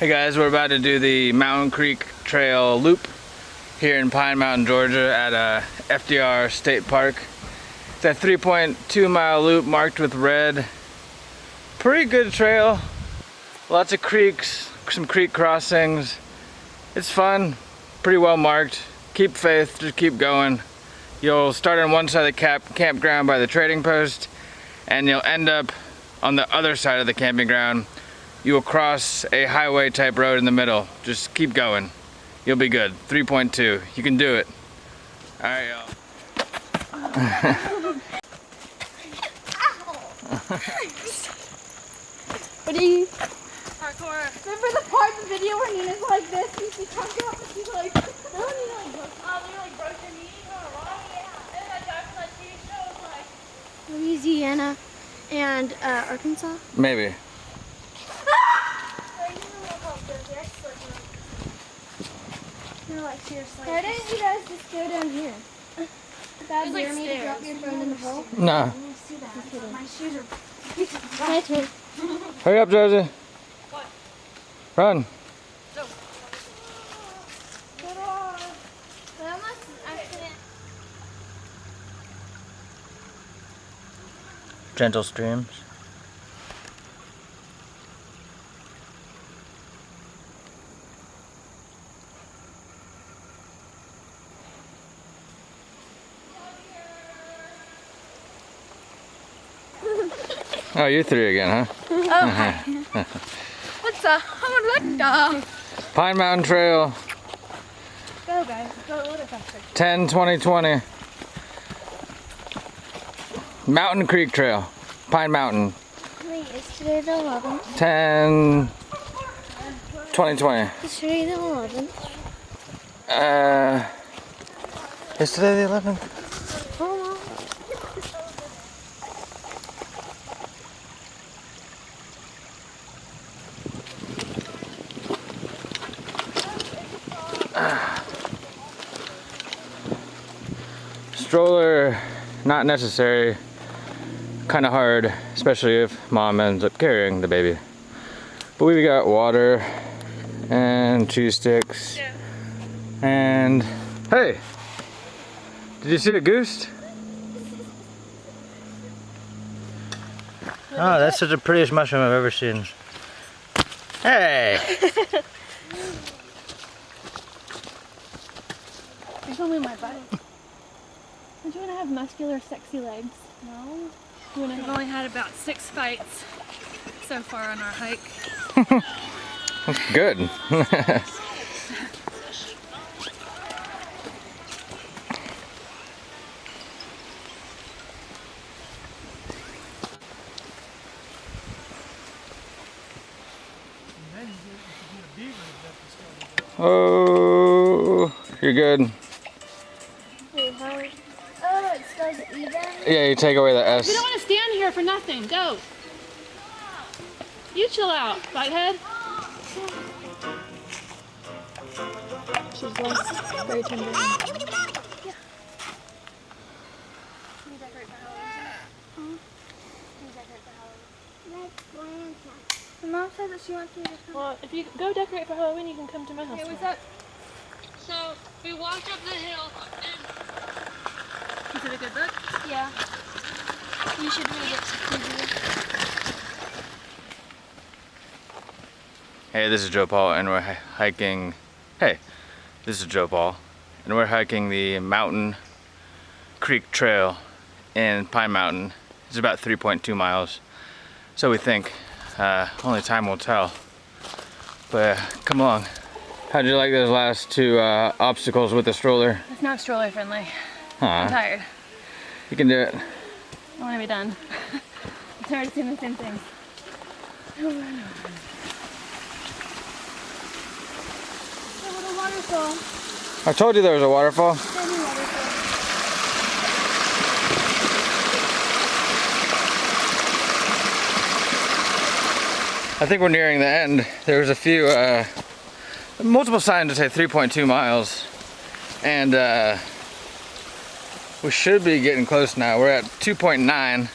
Hey guys, we're about to do the Mountain Creek Trail loop here in Pine Mountain, Georgia at FDR State Park. It's a 3.2 mile loop marked with red. Pretty good trail. Lots of creeks, some creek crossings. It's fun, pretty well marked. Keep faith, just keep going. You'll start on one side of the campground by the trading post, and you'll end up on the other side of the camping ground. You will cross a highway type road in the middle. Just keep going. You'll be good. 3.2. You can do it. All right, y'all. What do you? Parkour. Remember the part of the video where Nina's like this and she comes up and she's like, No, Nina like broke. Oh, you like broke your knee on a rock? Yeah. And that guy from that TV show was like. Louisiana and Arkansas? Maybe. Like seriously. Why didn't you guys just go down here? Dad, There's, like, dare me to drop stairs. your phone in the hole? Nah. Let me see that. My shoes are. My turn. Hurry up, Josie. What? Run. No. Get on. I almost accident. Gentle streams. Oh, you three again, huh? Oh, hi. What's up? Pine Mountain Trail, Go, guys. Go a little faster. 10-20-20. Mountain Creek Trail, Pine Mountain, Wait, is today the 11th? 10-20-20. Is today the 11th? Is today the 11th? Hold on. Stroller, not necessary. Kind of hard, especially if mom ends up carrying the baby. But we've got water and cheese sticks. Yeah. And hey, did you see the goose? Oh, that's such the prettiest mushroom I've ever seen. Hey! You're filming my butt. Don't you want to have muscular, sexy legs? No. You want to We've only had about 6 fights so far on our hike. Good. Oh, you're good. Wait, how? Oh, it spells even? Yeah, you take away the S. We don't want to stand here for nothing. Go. You chill out, butthead. She's less very tender. The mom said that she wants me to come. Well, if you go decorate for Halloween, you can come to my house. Hey, what's up? So we walked up the hill and. Is it a good book? Yeah. You should read it. Hey, this is Joe Paul, and we're hiking. Hey, this is Joe Paul, and we're hiking the Mountain Creek Trail in Pine Mountain. It's about 3.2 miles, so we think. Only time will tell. But come along. How'd you like those last 2 obstacles with the stroller? It's not stroller friendly. I'm Huh? tired. You can do it. I want to be done. I'm tired of doing the same thing. A little waterfall. I told you there was a waterfall. Tiny waterfall. I think we're nearing the end. There's a few, multiple signs to say 3.2 miles. And we should be getting close now. We're at 2.9.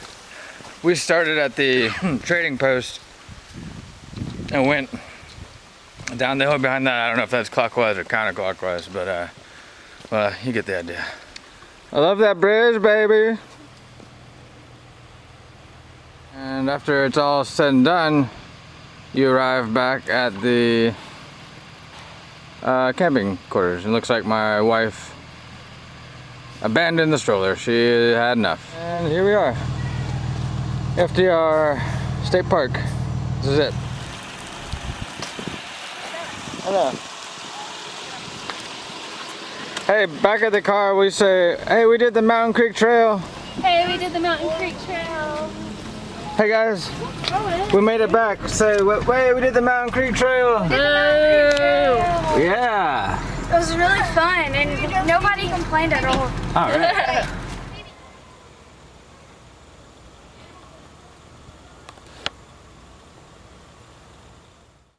We started at the trading post and went down the hill behind that. I don't know if that's clockwise or counterclockwise, but well, you get the idea. I love that bridge, baby. And after it's all said and done, you arrive back at the camping quarters. It looks like my wife abandoned the stroller. She had enough. And here we are. FDR State Park. This is it. Hello. Hey, back at the car we say, hey, we did the Mountain Creek Trail. Hey, we did the Mountain Creek Trail. Hey guys, we made it back. Say, wait, we did the Mountain Creek Trail. Trail. Yeah. It was really fun and nobody complained at all. All right.